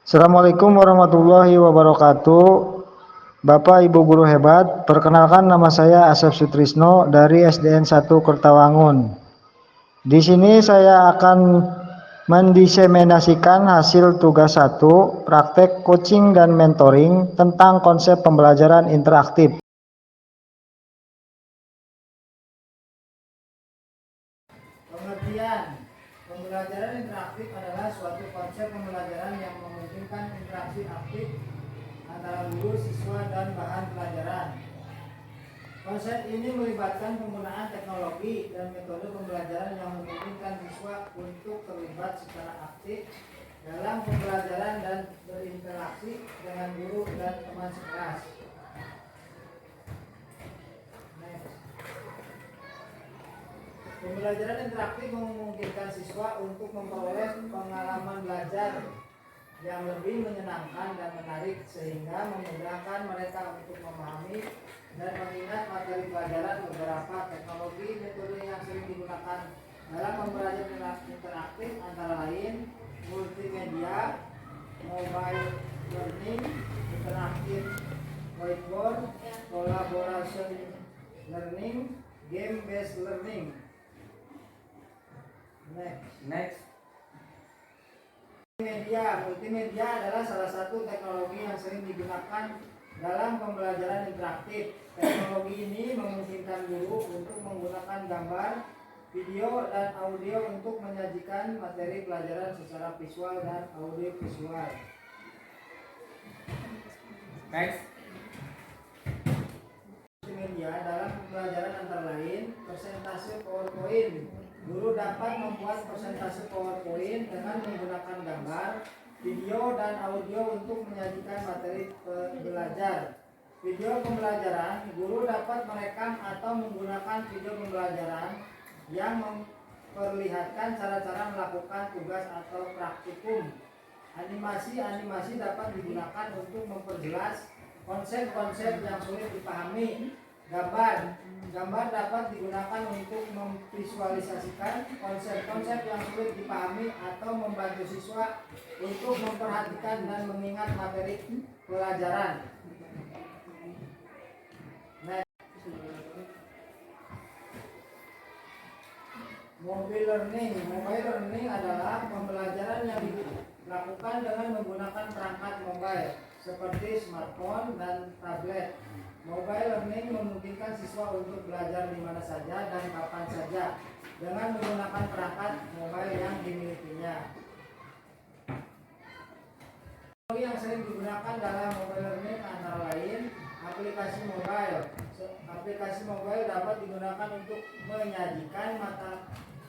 Assalamualaikum warahmatullahi wabarakatuh. Bapak Ibu guru hebat, perkenalkan nama saya Asep Sutrisno dari SDN 1 Kertawangun. Di sini saya akan mendiseminasikan hasil tugas 1, praktek coaching dan mentoring tentang konsep pembelajaran interaktif. Pengertian pembelajaran interaktif adalah suatu konsep pembelajaran yang memungkinkan interaksi aktif antara guru, siswa, dan bahan pelajaran. Konsep ini melibatkan penggunaan teknologi dan metode pembelajaran yang memungkinkan siswa untuk terlibat secara aktif dalam pembelajaran dan berinteraksi dengan guru dan teman sekelas. Pembelajaran interaktif memungkinkan siswa untuk memperoleh pengalaman belajar yang lebih menyenangkan dan menarik sehingga memudahkan mereka untuk memahami dan mengingat materi pelajaran. Beberapa teknologi metode yang sering digunakan dalam pembelajaran interaktif antara lain multimedia, mobile learning, interaktif whiteboard, collaboration learning, game-based learning. Next. Multimedia adalah salah satu teknologi yang sering digunakan dalam pembelajaran interaktif. Teknologi ini memungkinkan guru untuk menggunakan gambar, video, dan audio untuk menyajikan materi pelajaran secara visual dan audio visual. Next. Multimedia dalam pembelajaran antara lain presentasi PowerPoint. Guru dapat membuat presentasi PowerPoint dengan menggunakan gambar, video, dan audio untuk menyajikan materi belajar. Video pembelajaran, guru dapat merekam atau menggunakan video pembelajaran yang memperlihatkan cara-cara melakukan tugas atau praktikum. Animasi dapat digunakan untuk memperjelas konsep-konsep yang sulit dipahami. Gambar dapat digunakan untuk memvisualisasikan konsep-konsep yang sulit dipahami atau membantu siswa untuk memperhatikan dan mengingat materi pelajaran. Mobile learning adalah pembelajaran yang dilakukan dengan menggunakan perangkat mobile seperti smartphone dan tablet. Mobile learning memungkinkan siswa untuk belajar di mana saja dan kapan saja dengan menggunakan perangkat mobile yang dimilikinya. Teknologi yang sering digunakan dalam mobile learning antara lain aplikasi mobile. Aplikasi mobile dapat digunakan untuk menyajikan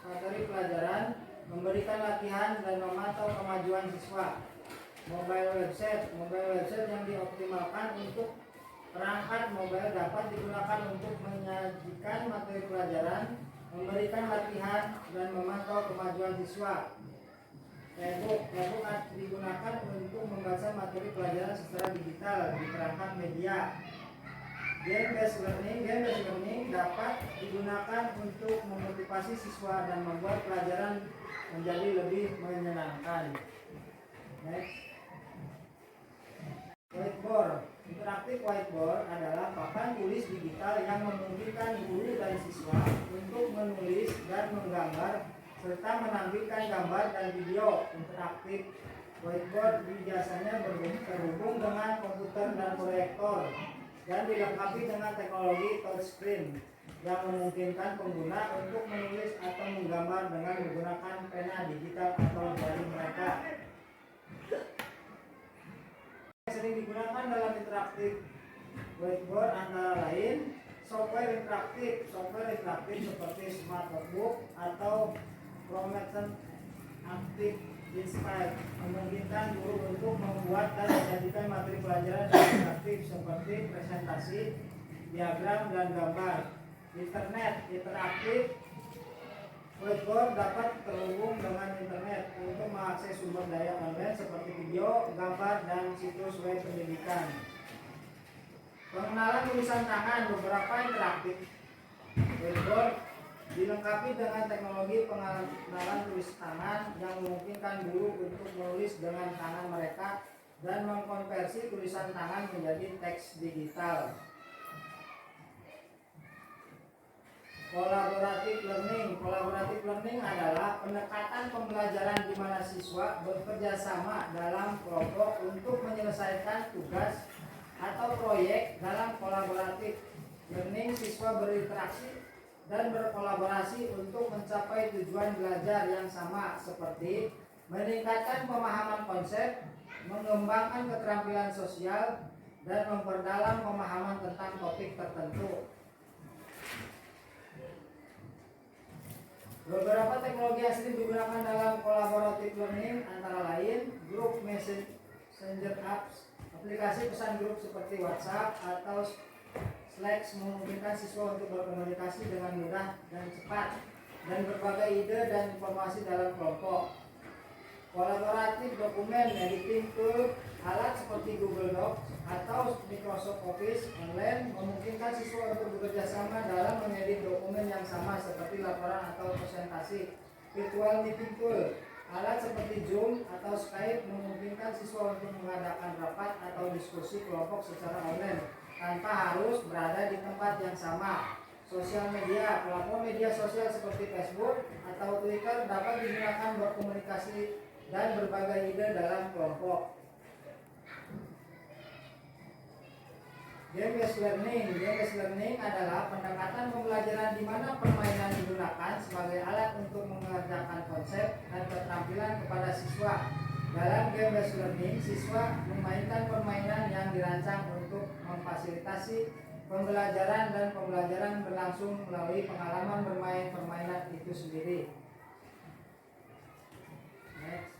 materi pelajaran, memberikan latihan, dan memantau kemajuan siswa. Mobile website yang dioptimalkan untuk perangkat mobile dapat digunakan untuk menyajikan materi pelajaran, memberikan latihan, dan memantau kemajuan siswa. E-book digunakan untuk membaca materi pelajaran secara digital di perangkat media. Game-based learning dapat digunakan untuk memotivasi siswa dan membuat pelajaran menjadi lebih menyenangkan. Next. Whiteboard. Interaktif whiteboard adalah papan tulis digital yang memungkinkan guru dan siswa untuk menulis dan menggambar serta menampilkan gambar dan video. Interaktif whiteboard biasanya terhubung dengan komputer dan proyektor dan dilengkapi dengan teknologi touchscreen yang memungkinkan pengguna untuk menulis atau menggambar dengan menggunakan pena digital atau jari mereka. Sering digunakan dalam interaktif whiteboard antara lain software interaktif seperti Smart Notebook atau Prometheus Active Inspire memungkinkan guru untuk membuat dan menjadikan materi pelajaran interaktif seperti presentasi, diagram, dan gambar. Internet interaktif whiteboard dapat terhubung dengan internet untuk mengakses sumber daya online seperti video, gambar, dan situs web pendidikan. Pengenalan tulisan tangan. Beberapa interaktif whiteboard Dilengkapi dengan teknologi pengenalan tulis tangan yang memungkinkan guru untuk menulis dengan tangan mereka dan mengkonversi tulisan tangan menjadi teks digital. Kolaboratif learning adalah pendekatan pembelajaran di mana siswa bekerja sama dalam kelompok untuk menyelesaikan tugas atau proyek. Dalam kolaboratif learning, siswa berinteraksi dan berkolaborasi untuk mencapai tujuan belajar yang sama, seperti meningkatkan pemahaman konsep, mengembangkan keterampilan sosial, dan memperdalam pemahaman tentang topik tertentu. Beberapa teknologi yang sering digunakan dalam collaborative learning antara lain group messenger apps, aplikasi pesan grup seperti WhatsApp atau Slack memungkinkan siswa untuk berkomunikasi dengan mudah dan cepat dan berbagai ide dan informasi dalam kelompok. Kolaboratif dokumen editing tool, alat seperti Google Docs atau Microsoft Office online memungkinkan siswa untuk bekerja sama dalam mengedit dokumen yang sama seperti laporan atau presentasi. Virtual meeting tool, alat seperti Zoom atau Skype memungkinkan siswa untuk mengadakan rapat atau diskusi kelompok secara online tanpa harus berada di tempat yang sama. Sosial media, platform media sosial seperti Facebook atau Twitter dapat digunakan berkomunikasi dan berbagai ide dalam kelompok. Game-based learning adalah pendekatan pembelajaran di mana permainan digunakan sebagai alat untuk mengerjakan konsep dan keterampilan kepada siswa. Dalam game-based learning, siswa memainkan permainan yang dirancang untuk memfasilitasi pembelajaran dan pembelajaran berlangsung melalui pengalaman bermain permainan itu sendiri. Next.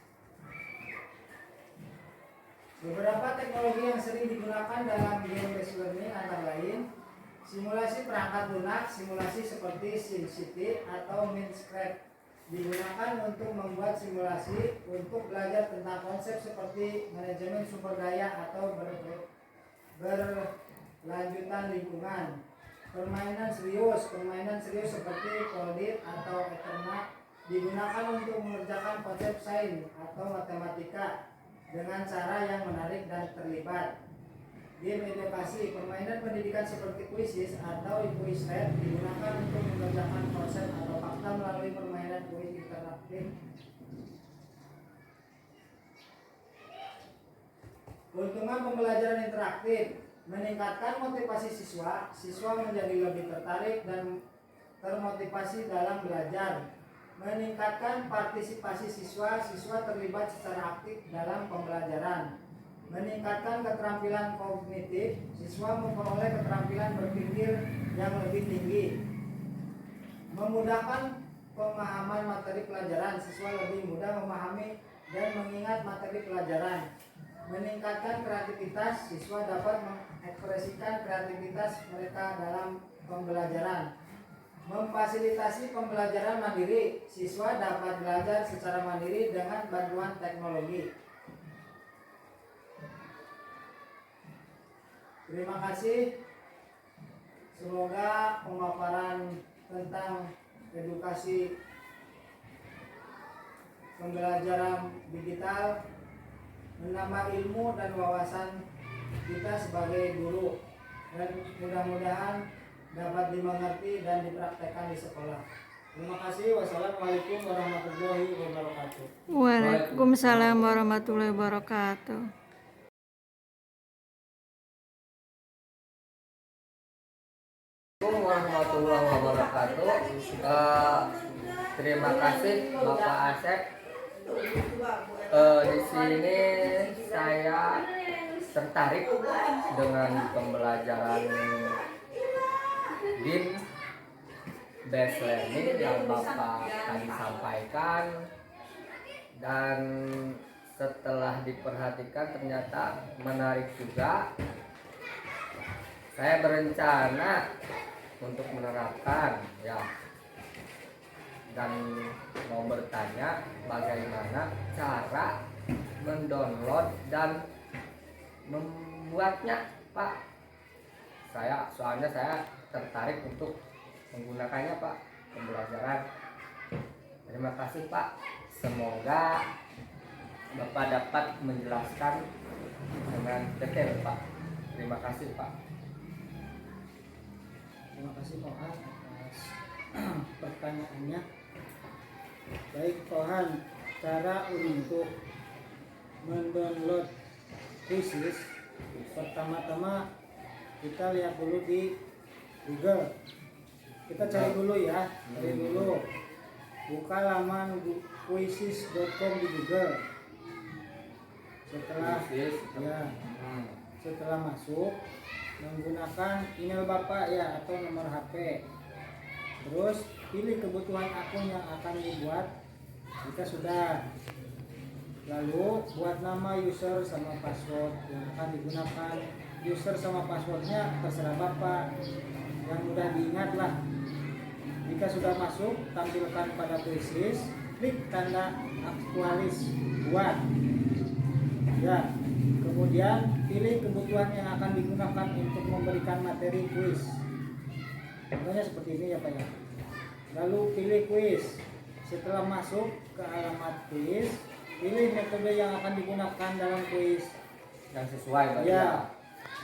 Beberapa teknologi yang sering digunakan dalam game-based learning antara lain simulasi perangkat lunak, simulasi seperti SimCity atau Minecraft digunakan untuk membuat simulasi untuk belajar tentang konsep seperti manajemen sumber daya atau berlanjutan lingkungan. Permainan serius seperti Foldit atau Eternal digunakan untuk mengerjakan konsep sains atau matematika dengan cara yang menarik dan terlibat. Game edukasi, permainan pendidikan seperti Quizizz atau Quizlet digunakan untuk mengerjakan konsep atau fakta melalui permainan kuis interaktif. Keuntungan pembelajaran interaktif meningkatkan motivasi siswa menjadi lebih tertarik dan termotivasi dalam belajar. Meningkatkan partisipasi siswa terlibat secara aktif dalam pembelajaran. Meningkatkan keterampilan kognitif, siswa memperoleh keterampilan berpikir yang lebih tinggi. Memudahkan pemahaman materi pelajaran, siswa lebih mudah memahami dan mengingat materi pelajaran. Meningkatkan kreativitas, siswa dapat mengekspresikan kreativitas mereka dalam pembelajaran. Memfasilitasi pembelajaran mandiri, siswa dapat belajar secara mandiri dengan bantuan teknologi. Terima kasih. Semoga pemaparan tentang edukasi pembelajaran digital menambah ilmu dan wawasan kita sebagai guru, dan mudah-mudahan dapat dimengerti dan dipraktekkan di sekolah. Terima kasih. Wassalamualaikum warahmatullahi wabarakatuh. Waalaikumsalam warahmatullahi wabarakatuh. Warahmatullahi wabarakatuh. Terima kasih Bapak Asep. Di sini saya tertarik dengan pembelajaran game-based learning yang Bapak tadi sampaikan, dan setelah diperhatikan ternyata menarik juga. Saya berencana untuk menerapkan ya, dan mau bertanya bagaimana cara mendownload dan membuatnya, Pak. Soalnya saya tertarik untuk menggunakannya, Pak. pembelajaran. Terima kasih Pak. Semoga Bapak dapat menjelaskan dengan detail Pak. Terima kasih Pak. Terima kasih Pak Han atas pertanyaannya. Baik Pak Han, cara untuk mendownload Quizizz, pertama-tama kita lihat dulu di Google. Kita cari dulu ya, cari dulu. Buka laman quizizz.com di Google. Setelah masuk, menggunakan email Bapak ya atau nomor HP. Terus pilih kebutuhan akun yang akan dibuat. Jika sudah, lalu buat nama, user sama password yang akan digunakan. User sama passwordnya terserah Bapak, yang mudah diingat lah. Jika sudah masuk, tampilkan pada Quizizz, klik tanda aktualis buat ya. Kemudian pilih kebutuhan yang akan digunakan untuk memberikan materi kuis. Contohnya seperti ini ya Pak ya. Lalu pilih kuis. Setelah masuk ke alamat kuis, pilih metode yang akan digunakan dalam kuis Yang sesuai Pak. ya.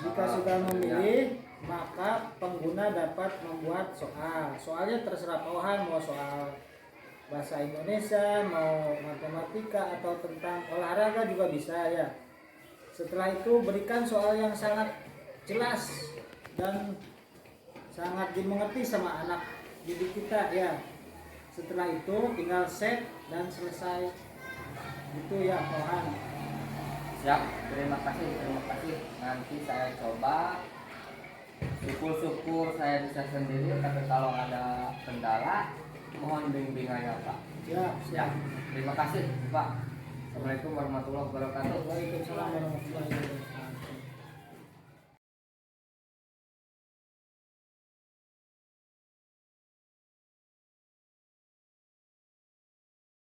Jika sudah memilih, maka pengguna dapat membuat soal. Soalnya terserah Pak Han, mau soal bahasa Indonesia, mau matematika, atau tentang olahraga juga bisa ya. Setelah itu berikan soal yang sangat jelas dan sangat dimengerti sama anak didik kita ya. Setelah itu tinggal save dan selesai. Itu ya Pak Han. Siap, terima kasih. Nanti saya coba. Syukur-syukur saya bisa sendiri, tapi kalau ada kendala mohon bimbingannya Pak. Siap. Ya, terima kasih Pak. Assalamualaikum warahmatullahi wabarakatuh. Waalaikumsalam.